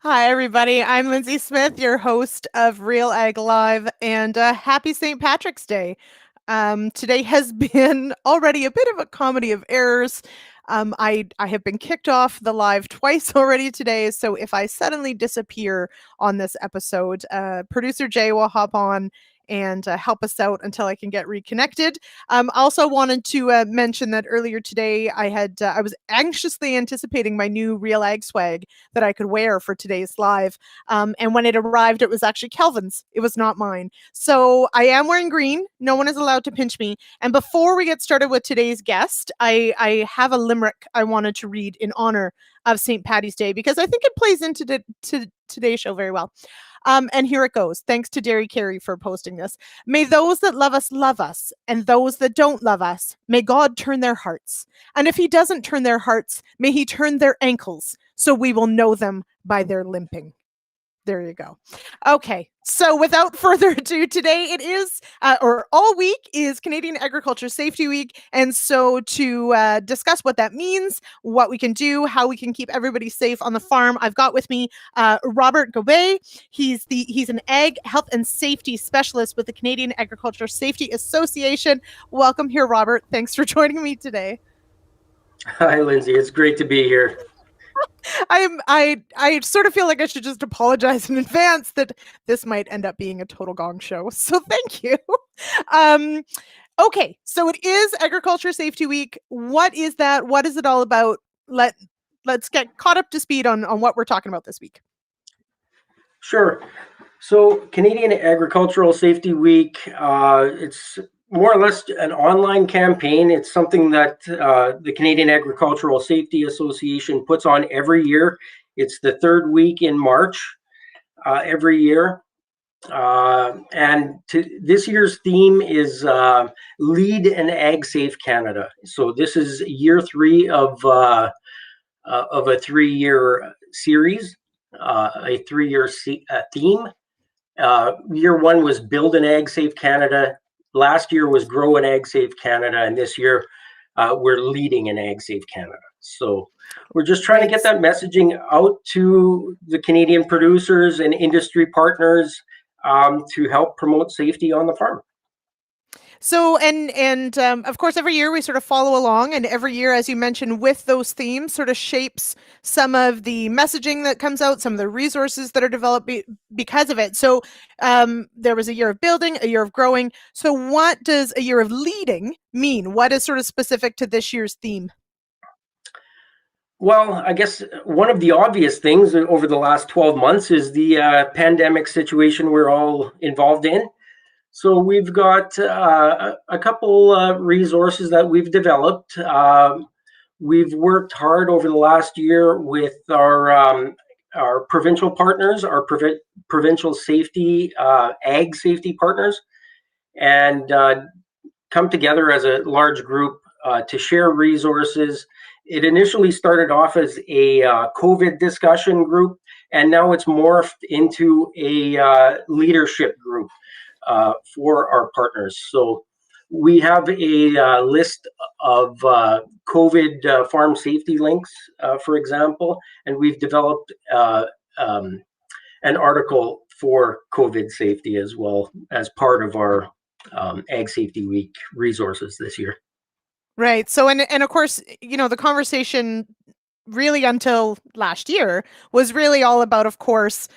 Hi, everybody. I'm Lyndsey Smith, your host of RealAg Live, and happy St. Patrick's Day. Today has been already a bit of a comedy of errors. I have been kicked off the live twice already today, so if I suddenly disappear on this episode, producer Jay will hop on and help us out until I can get reconnected. Also wanted to mention that earlier today I was anxiously anticipating my new RealAg swag that I could wear for today's live. And when it arrived, it was actually Kelvin's. It was not mine. So I am wearing green. No one is allowed to pinch me. And before we get started with today's guest, I have a limerick I wanted to read in honor of St. Patty's Day because I think it plays into today's show very well. And here it goes. Thanks to Derry Carey for posting this. May those that love us, and those that don't love us, may God turn their hearts. And if he doesn't turn their hearts, may he turn their ankles, so we will know them by their limping. There you go. Okay, so without further ado, today it is, or all week is Canadian Agriculture Safety Week. And so to discuss what that means, what we can do, how we can keep everybody safe on the farm, I've got with me Robert Gobeil. He's an ag health and safety specialist with the Canadian Agriculture Safety Association. Welcome here, Robert. Thanks for joining me today. Hi, Lyndsey. It's great to be here. I sort of feel like I should just apologize in advance that this might end up being a total gong show. So thank you. Okay, so it is Agriculture Safety Week. What is that? What is it all about? Let's get caught up to speed on what we're talking about this week. Sure. So Canadian Agricultural Safety Week, it's more or less an online campaign. It's something that the Canadian Agricultural Safety Association puts on every year. It's the third week in March every year. And this year's theme is Lead an Ag Safe Canada. So this is year 3 of a 3-year series, a 3-year theme. Year 1 was Build an Ag Safe Canada. Last year was Grow an Ag Safe Canada, and this year we're Leading an Ag Safe Canada. So we're just trying to get that messaging out to the Canadian producers and industry partners to help promote safety on the farm. So, and of course, every year we sort of follow along, and every year, as you mentioned, with those themes sort of shapes some of the messaging that comes out, some of the resources that are developed because of it. So there was a year of building, a year of growing. So what does a year of leading mean? What is sort of specific to this year's theme? Well, I guess one of the obvious things over the last 12 months is the pandemic situation we're all involved in. So we've got a couple resources that we've developed. We've worked hard over the last year with our provincial partners, our provincial safety, ag safety partners, and come together as a large group to share resources. It initially started off as a COVID discussion group, and now it's morphed into a leadership group for our partners. So we have a list of COVID farm safety links, for example, and we've developed an article for COVID safety as well as part of our Ag Safety Week resources this year. Right. So, and of course, the conversation really until last year was really all about, of course,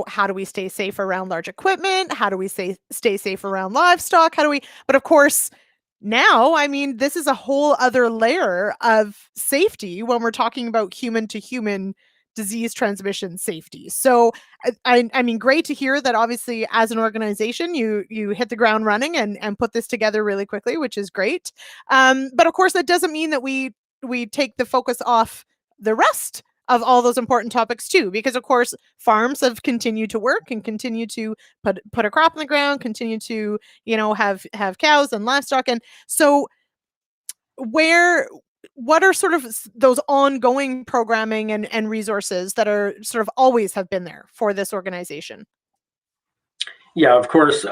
how do we stay safe around large equipment? How do we stay safe around livestock? But of course, now, I mean, this is a whole other layer of safety when we're talking about human to human disease transmission safety. So I mean, great to hear that obviously as an organization, you hit the ground running and put this together really quickly, which is great. But of course, that doesn't mean that we take the focus off the rest of all those important topics too, because of course farms have continued to work and continue to put a crop in the ground, continue to have cows and livestock, and so what are sort of those ongoing programming and resources that are sort of always have been there for this organization? Yeah, of course.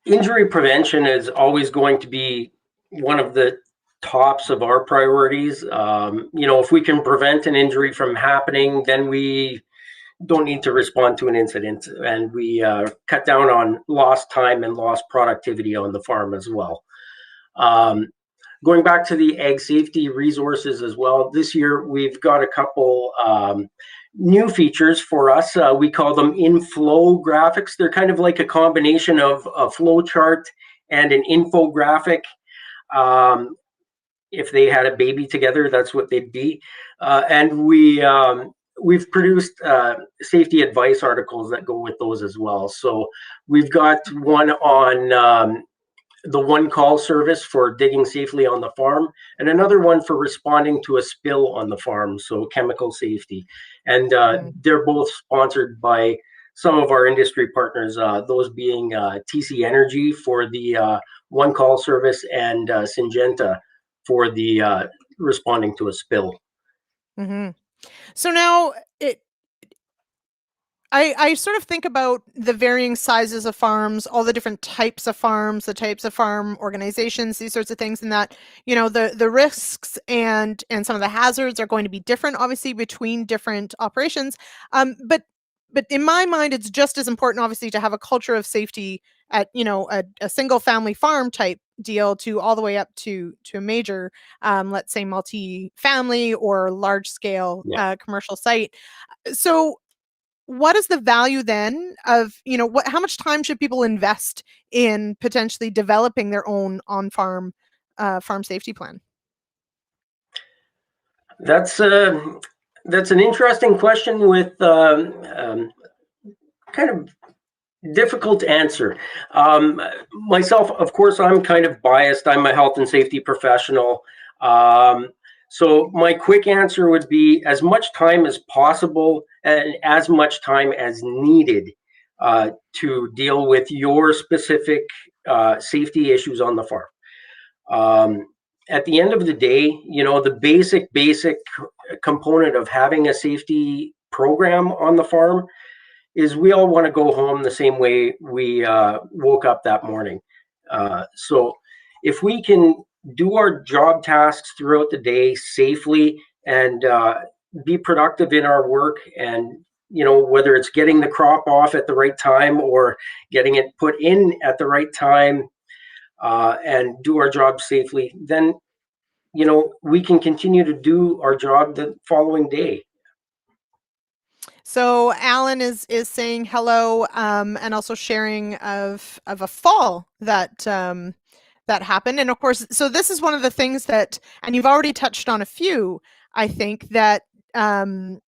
Injury prevention is always going to be one of the tops of our priorities. If we can prevent an injury from happening, then we don't need to respond to an incident, and we cut down on lost time and lost productivity on the farm as well. Um, Going back to the ag safety resources as well, this year we've got a couple new features for us. We call them in-flow graphics. They're kind of like a combination of a flow chart and an infographic. If they had a baby together, that's what they'd be. And we've produced safety advice articles that go with those as well. So we've got one on the one call service for digging safely on the farm, and another one for responding to a spill on the farm, so chemical safety. And they're both sponsored by some of our industry partners, those being TC Energy for the one call service and Syngenta for the responding to a spill. Mm-hmm. So now I sort of think about the varying sizes of farms, all the different types of farms, the types of farm organizations, these sorts of things, and that, the risks and some of the hazards are going to be different, obviously, between different operations. But in my mind, it's just as important, obviously, to have a culture of safety at, a single family farm type deal to all the way up to a major, let's say, multi-family or large scale Yeah. commercial site. So what is the value then of, how much time should people invest in potentially developing their own on-farm farm safety plan? That's an interesting question with kind of difficult answer. Myself, of course, I'm kind of biased. I'm a health and safety professional. So my quick answer would be as much time as possible and as much time as needed to deal with your specific safety issues on the farm. At the end of the day, the basic component of having a safety program on the farm is we all want to go home the same way we woke up that morning. So if we can do our job tasks throughout the day safely and be productive in our work, and whether it's getting the crop off at the right time or getting it put in at the right time, and do our job safely, then we can continue to do our job the following day. So Alan is saying hello, and also sharing of a fall that that happened. And of course, so this is one of the things that, and you've already touched on a few, I think that, and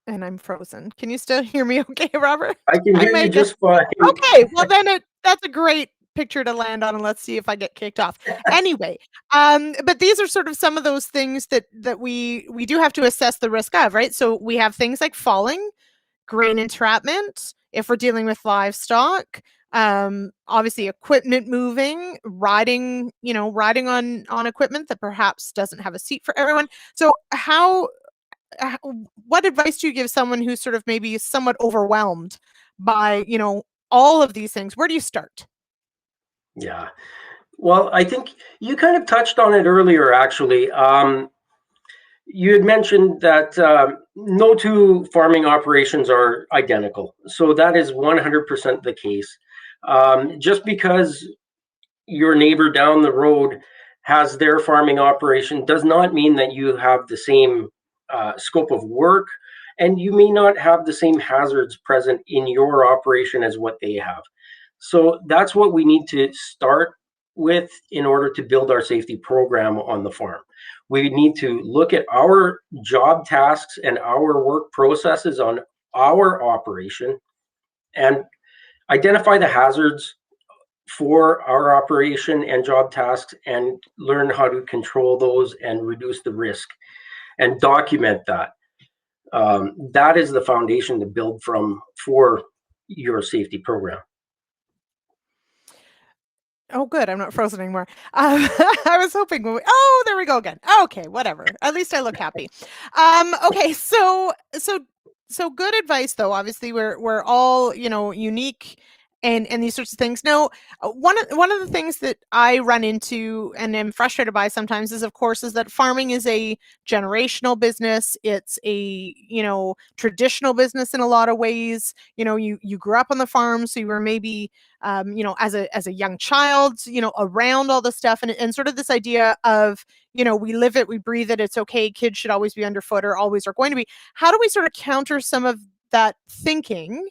I'm frozen. Can you still hear me okay, Robert? I can I hear you might just, just fine. okay, well then that's a great picture to land on, and let's see if I get kicked off. Anyway, but these are sort of some of those things that we do have to assess the risk of, right? So we have things like falling, grain entrapment, if we're dealing with livestock, obviously equipment moving, riding on equipment that perhaps doesn't have a seat for everyone. So what advice do you give someone who's sort of maybe somewhat overwhelmed by, all of these things? Where do you start? Yeah. Well, I think you kind of touched on it earlier, actually. You had mentioned that no two farming operations are identical. So that is 100% the case. Just because your neighbor down the road has their farming operation does not mean that you have the same scope of work, and you may not have the same hazards present in your operation as what they have. So that's what we need to start with in order to build our safety program on the farm. We need to look at our job tasks and our work processes on our operation and identify the hazards for our operation and job tasks and learn how to control those and reduce the risk and document that. That is the foundation to build from for your safety program. Oh, good. I'm not frozen anymore. I was hoping. Oh, there we go again. Okay, whatever. At least I look happy. Okay, so good advice though. Obviously, we're all unique and these sorts of things. Now, one of the things that I run into and am frustrated by sometimes is, of course, is that farming is a generational business. It's a, traditional business in a lot of ways. You grew up on the farm, so you were maybe, as a young child, around all this stuff, and sort of this idea of, we live it, we breathe it, it's okay, kids should always be underfoot or always are going to be. How do we sort of counter some of that thinking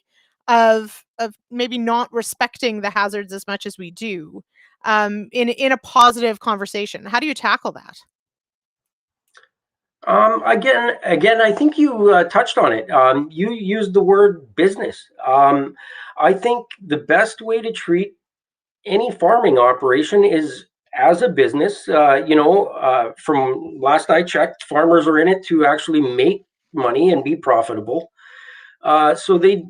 of maybe not respecting the hazards as much as we do, in a positive conversation? How do you tackle that? Again, I think you touched on it. You used the word business. I think the best way to treat any farming operation is as a business. From last I checked, farmers are in it to actually make money and be profitable. So they,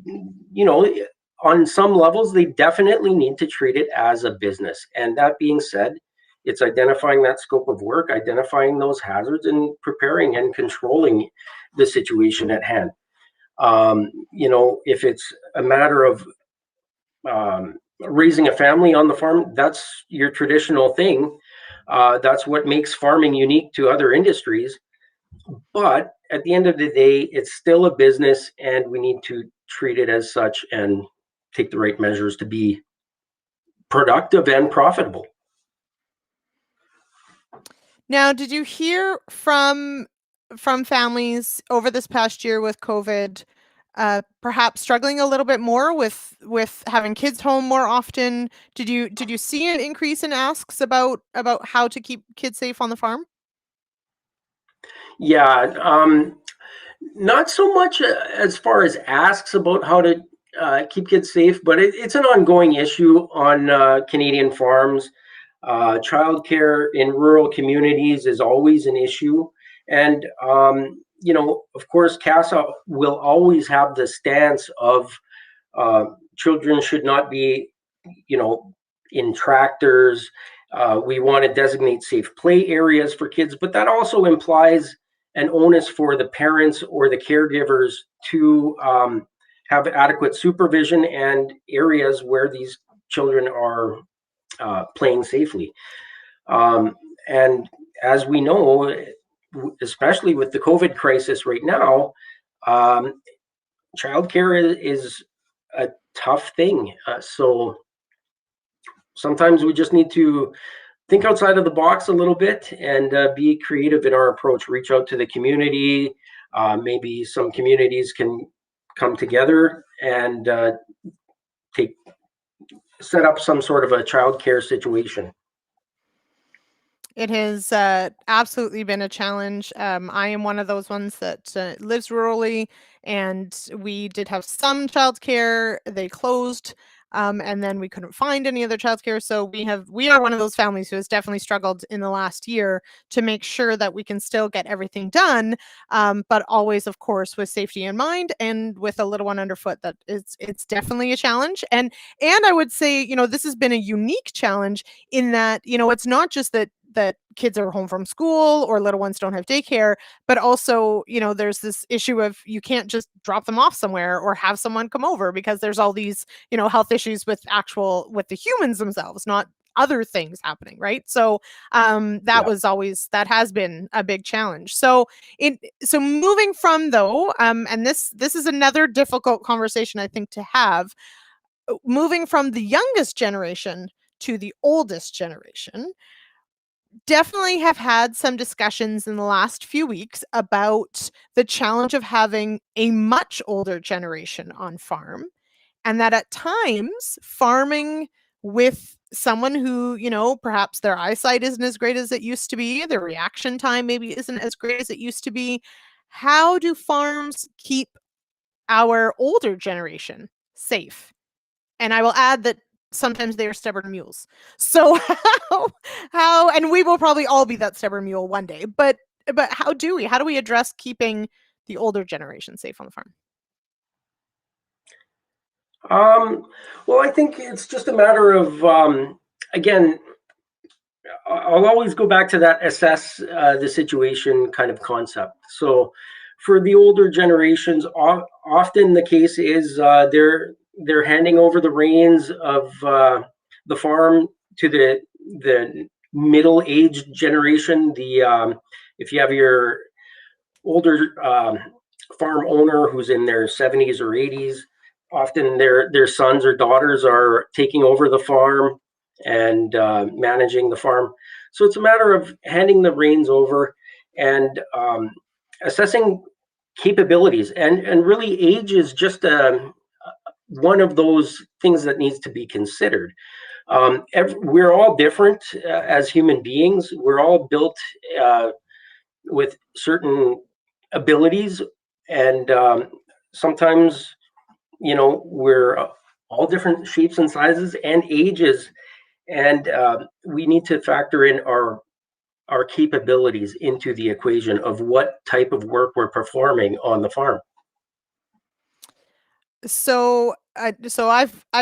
on some levels, they definitely need to treat it as a business. And that being said, it's identifying that scope of work, identifying those hazards, and preparing and controlling the situation at hand. If it's a matter of raising a family on the farm, that's your traditional thing. That's what makes farming unique to other industries. But at the end of the day, it's still a business, and we need to treat it as such and take the right measures to be productive and profitable. Now, did you hear from families over this past year with COVID, perhaps struggling a little bit more with having kids home more often? Did you see an increase in asks about how to keep kids safe on the farm? Yeah, not so much as far as asks about how to keep kids safe, but it's an ongoing issue on Canadian farms. Childcare in rural communities is always an issue. And, of course, CASA will always have the stance of children should not be, in tractors. We want to designate safe play areas for kids, but that also implies an onus for the parents or the caregivers to have adequate supervision and areas where these children are playing safely. And as we know, especially with the COVID crisis right now, childcare is a tough thing. So sometimes we just need to think outside of the box a little bit and be creative in our approach. Reach out to the community. Maybe some communities can come together and set up some sort of a childcare situation. It has absolutely been a challenge. I am one of those ones that lives rurally, and we did have some childcare. They closed, and then we couldn't find any other childcare. So we are one of those families who has definitely struggled in the last year to make sure that we can still get everything done, but always, of course, with safety in mind and with a little one underfoot. That it's definitely a challenge, and I would say, this has been a unique challenge in that, it's not just that kids are home from school or little ones don't have daycare, but also, there's this issue of you can't just drop them off somewhere or have someone come over because there's all these, health issues with the humans themselves, not other things happening, right? So Yeah. that has been a big challenge. So moving from though, and this is another difficult conversation I think to have, moving from the youngest generation to the oldest generation, definitely have had some discussions in the last few weeks about the challenge of having a much older generation on farm, and that at times farming with someone who, perhaps their eyesight isn't as great as it used to be, their reaction time maybe isn't as great as it used to be. How do farms keep our older generation safe? And I will add that sometimes they are stubborn mules. So how and we will probably all be that stubborn mule one day. But how do we address keeping the older generation safe on the farm? Well, I think it's just a matter of, again, I'll always go back to that assess the situation kind of concept. So for the older generations, often the case is they're handing over the reins of the farm to the middle-aged generation. If you have your older farm owner who's in their 70s or 80s, often their sons or daughters are taking over the farm and managing the farm. So it's a matter of handing the reins over and assessing capabilities. And really, age is just one of those things that needs to be considered. We're all different as human beings. We're all built with certain abilities, and sometimes, we're all different shapes and sizes and ages, and we need to factor in our capabilities into the equation of what type of work we're performing on the farm. So, I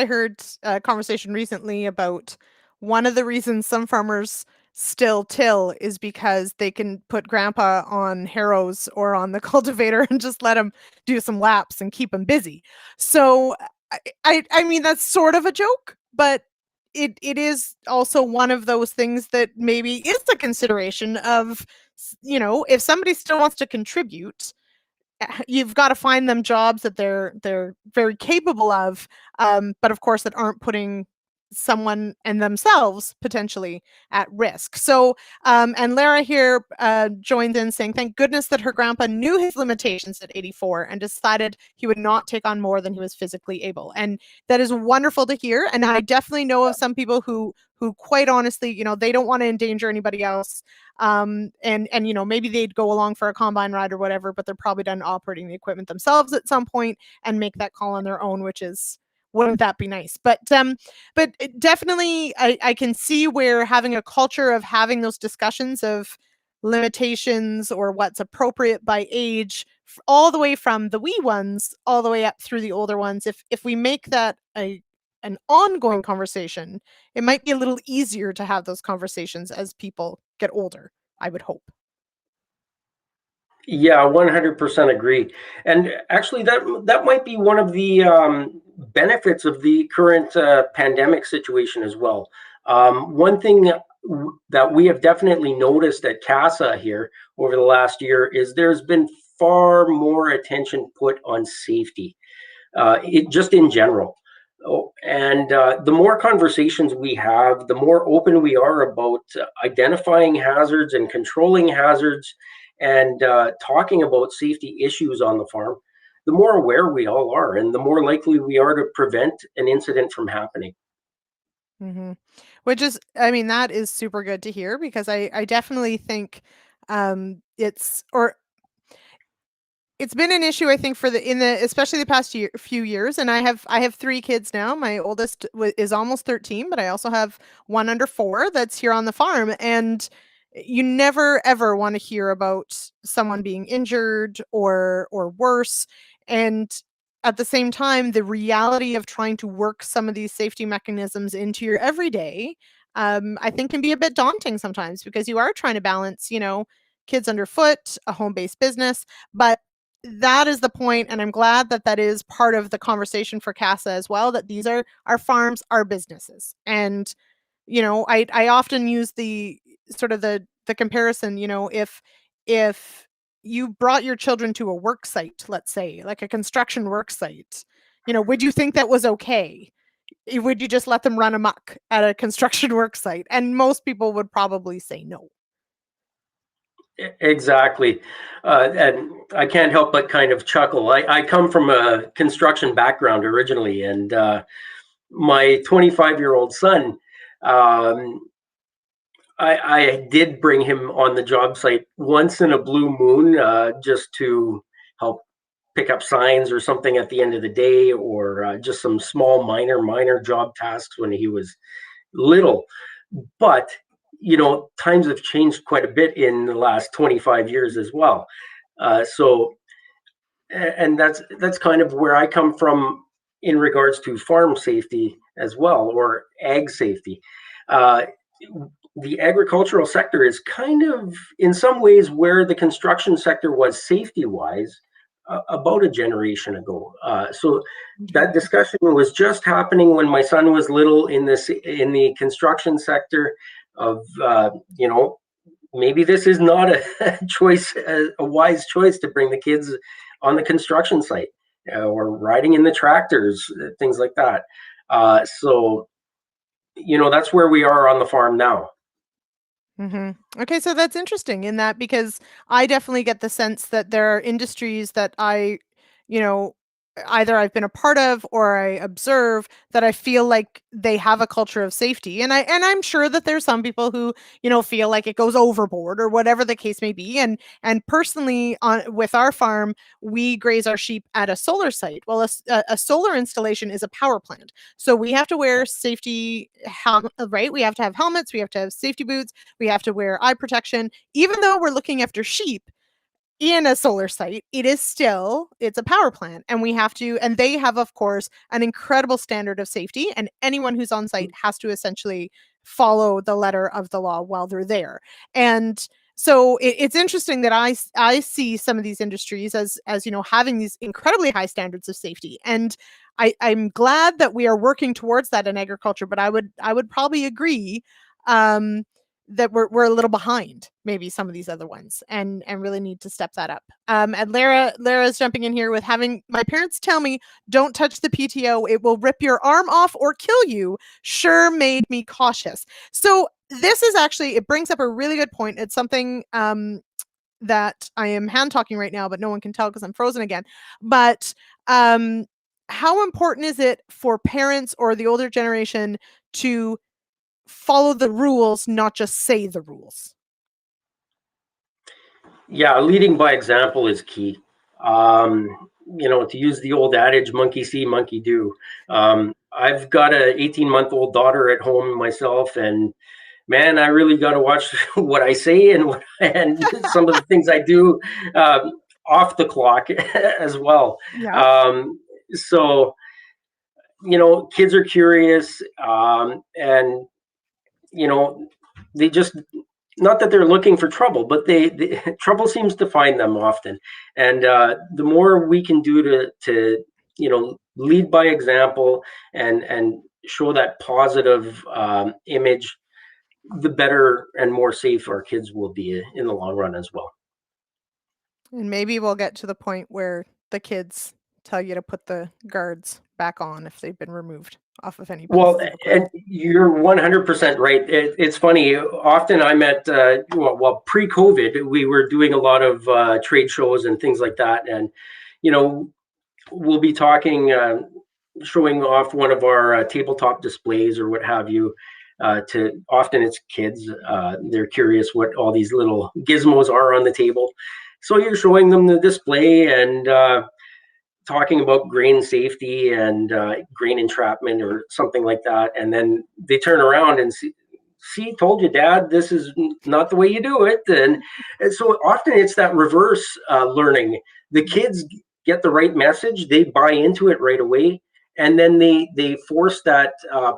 heard a conversation recently about one of the reasons some farmers still till is because they can put grandpa on harrows or on the cultivator and just let him do some laps and keep him busy. So, I mean, that's sort of a joke, but it is also one of those things that maybe is a consideration of, if somebody still wants to contribute, you've got to find them jobs that they're very capable of, but of course that aren't putting someone and themselves potentially at risk. So, and Lara here joined in saying, thank goodness that her grandpa knew his limitations at 84 and decided he would not take on more than he was physically able. And that is wonderful to hear. And I definitely know of some people who quite honestly, they don't want to endanger anybody else. And maybe they'd go along for a combine ride or whatever, but they're probably done operating the equipment themselves at some point and make that call on their own, which is, wouldn't that be nice? But definitely I can see where having a culture of having those discussions of limitations or what's appropriate by age, all the way from the wee ones all the way up through the older ones, if we make that an ongoing conversation, it might be a little easier to have those conversations as people get older, I would hope. Yeah, 100% agree. And actually, that might be one of the benefits of the current pandemic situation as well. One thing that we have definitely noticed at CASA here over the last year is there's been far more attention put on safety, just in general. And the more conversations we have, the more open we are about identifying hazards and controlling hazards and talking about safety issues on the farm, the more aware we all are and the more likely we are to prevent an incident from happening. Mm-hmm. Which is, I mean, that is super good to hear, because I definitely think it's been an issue, I think, for especially the past few years. And I have 3 kids now. My oldest is almost 13, but I also have one under 4 that's here on the farm. And you never ever want to hear about someone being injured or worse. And at the same time, the reality of trying to work some of these safety mechanisms into your everyday, I think, can be a bit daunting sometimes, because you are trying to balance, kids underfoot, a home-based business, but that is the point, and I'm glad that that is part of the conversation for CASA as well, that these are our farms, our businesses. And I often use the sort of the comparison, if you brought your children to a work site, let's say, like a construction work site, would you think that was okay? Would you just let them run amok at a construction work site? And most people would probably say no. Exactly. And I can't help but kind of chuckle. I come from a construction background originally, and my 25-year-old son, um, I did bring him on the job site once in a blue moon, just to help pick up signs or something at the end of the day, or just some small minor job tasks when he was little. But times have changed quite a bit in the last 25 years as well. So, and that's kind of where I come from in regards to farm safety as well, or ag safety. Uh, the agricultural sector is kind of, in some ways, where the construction sector was safety wise. about a generation ago. So that Mhm. discussion was just happening when my son was little in the construction sector of maybe this is not a choice, a wise choice to bring the kids on the construction site or riding in the tractors, things like that. So that's where we are on the farm now. Mhm. Okay, so that's interesting in that because I definitely get the sense that there are industries that you know, either I've been a part of or I observe that I feel like they have a culture of safety. And I'm sure that there's some people who, feel like it goes overboard or whatever the case may be. And personally on with our farm, we graze our sheep at a solar site. Well, a solar installation is a power plant. So we have to wear safety right? We have to have helmets, we have to have safety boots, we have to wear eye protection. Even though we're looking after sheep in a solar site, it's a power plant and we have to and they have of course an incredible standard of safety and anyone who's on site has to essentially follow the letter of the law while they're there. And so it's interesting that I see some of these industries as having these incredibly high standards of safety. And I'm glad that we are working towards that in agriculture, but I would probably agree um that we're a little behind maybe some of these other ones and really need to step that up. And Lara's jumping in here with having my parents tell me don't touch the PTO, it will rip your arm off or kill you, sure made me cautious. So this is actually, it brings up a really good point. It's something that I am hand talking right now, but no one can tell because I'm frozen again. But um how important is it for parents or the older generation to follow the rules, not just say the rules? Yeah, leading by example is key. To use the old adage, monkey see, monkey do. I've got a 18-month-old daughter at home myself, and man, I really got to watch what I say and some of the things I do off the clock as well. Yeah. So kids are curious, and you know, they just not that they're looking for trouble, but they trouble seems to find them often. And the more we can do to lead by example and show that positive image, the better and more safe our kids will be in the long run as well. And maybe we'll get to the point where the kids tell you to put the guards back on if they've been removed off of any Well, pieces of and equipment. you're 100% right. It's funny. Often I'm at, pre-COVID, we were doing a lot of trade shows and things like that. And, you know, we'll be talking, showing off one of our tabletop displays or what have you. To often it's kids. They're curious what all these little gizmos are on the table. So you're showing them the display and talking about grain safety and grain entrapment or something like that, and then they turn around and see, told you, Dad, this is not the way you do it. And so often it's that reverse learning. The kids get the right message, they buy into it right away, and then they force that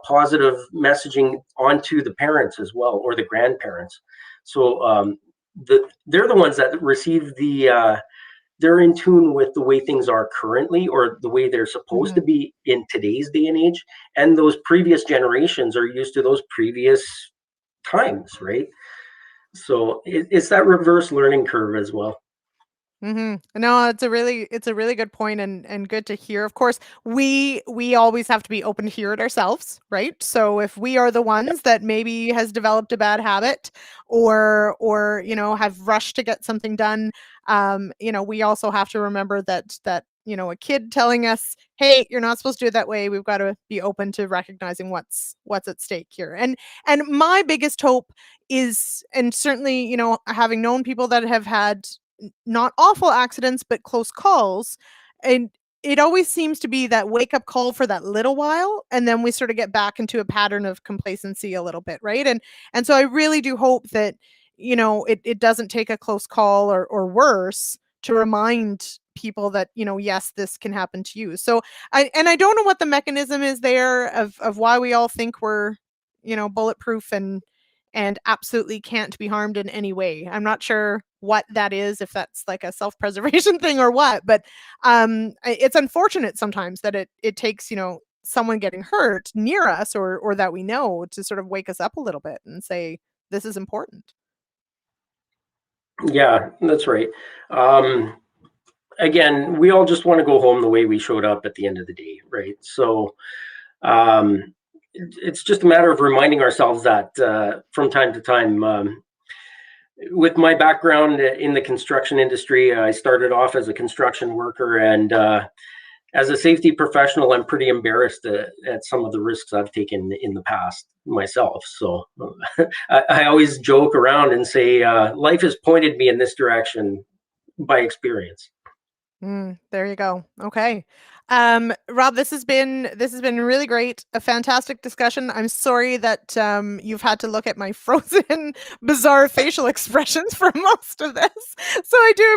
positive messaging onto the parents as well, or the grandparents. So they're the ones that receive they're in tune with the way things are currently or the way they're supposed to Mhm. be in today's day and age. And those previous generations are used to those previous times, right? So it's that reverse learning curve as well. Mhm. No, it's a really good point and good to hear. Of course, we always have to be open to hear it ourselves, right? So if we are the ones that maybe has developed a bad habit or have rushed to get something done, we also have to remember that a kid telling us, "Hey, you're not supposed to do it that way." We've got to be open to recognizing what's at stake here. And my biggest hope is, and certainly, having known people that have had not awful accidents, but close calls. And it always seems to be that wake up call for that little while, and then we sort of get back into a pattern of complacency a little bit, right? And so I really do hope that it doesn't take a close call or worse to remind people that yes, this can happen to you. So I don't know what the mechanism is there of why we all think we're bulletproof and absolutely can't be harmed in any way. I'm not sure what that is, if that's like a self-preservation thing or what. But it's unfortunate sometimes that it takes, someone getting hurt near us or that we know to sort of wake us up a little bit and say, this is important. Yeah, that's right. Again, we all just want to go home the way we showed up at the end of the day, right? So it's just a matter of reminding ourselves that from time to time. With my background in the construction industry, I started off as a construction worker, and as a safety professional, I'm pretty embarrassed at some of the risks I've taken in the past myself. So I always joke around and say life has pointed me in this direction by experience. There you go. Okay. Rob, this has been really great. A fantastic discussion. I'm sorry that you've had to look at my frozen, bizarre facial expressions for most of this. So I do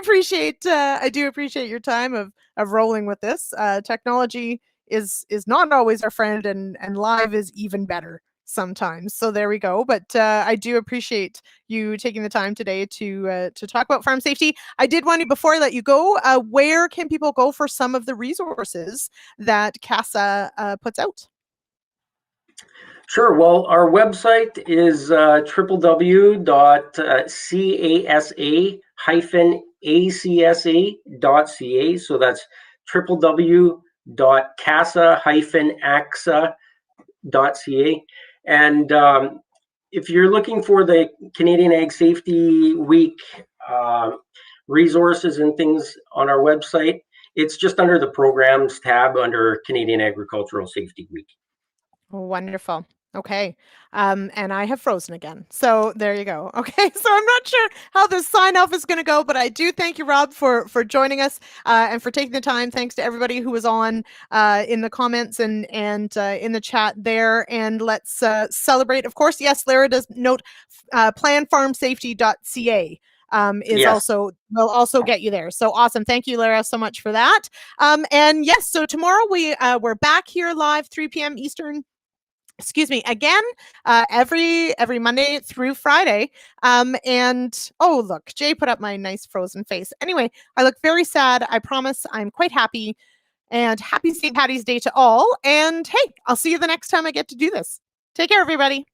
appreciate your time of rolling with this. Technology is not always our friend, and live is even better sometimes. So there we go. But I do appreciate you taking the time today to talk about farm safety. I did want to, before I let you go, where can people go for some of the resources that CASA puts out? Sure. Well, our website is www.casa-acsa.ca. So that's www.casa-axa.ca. And if you're looking for the Canadian Ag Safety Week resources and things on our website, it's just under the programs tab under Canadian Agricultural Safety Week. Wonderful. Okay. And I have frozen again. So there you go. Okay. So I'm not sure how this sign off is going to go, but I do thank you, Rob, for joining us and for taking the time. Thanks to everybody who was on in the comments and in the chat there. And let's celebrate. Of course, yes, Lara does note planfarmsafety.ca. Yes. Will also get you there. So awesome. Thank you, Lara, so much for that. And yes, so tomorrow we're back here live 3 p.m. Eastern. Excuse me, again, every Monday through Friday. And oh, look, Jay put up my nice frozen face. Anyway, I look very sad. I promise I'm quite happy. And happy St. Patty's Day to all. And hey, I'll see you the next time I get to do this. Take care, everybody.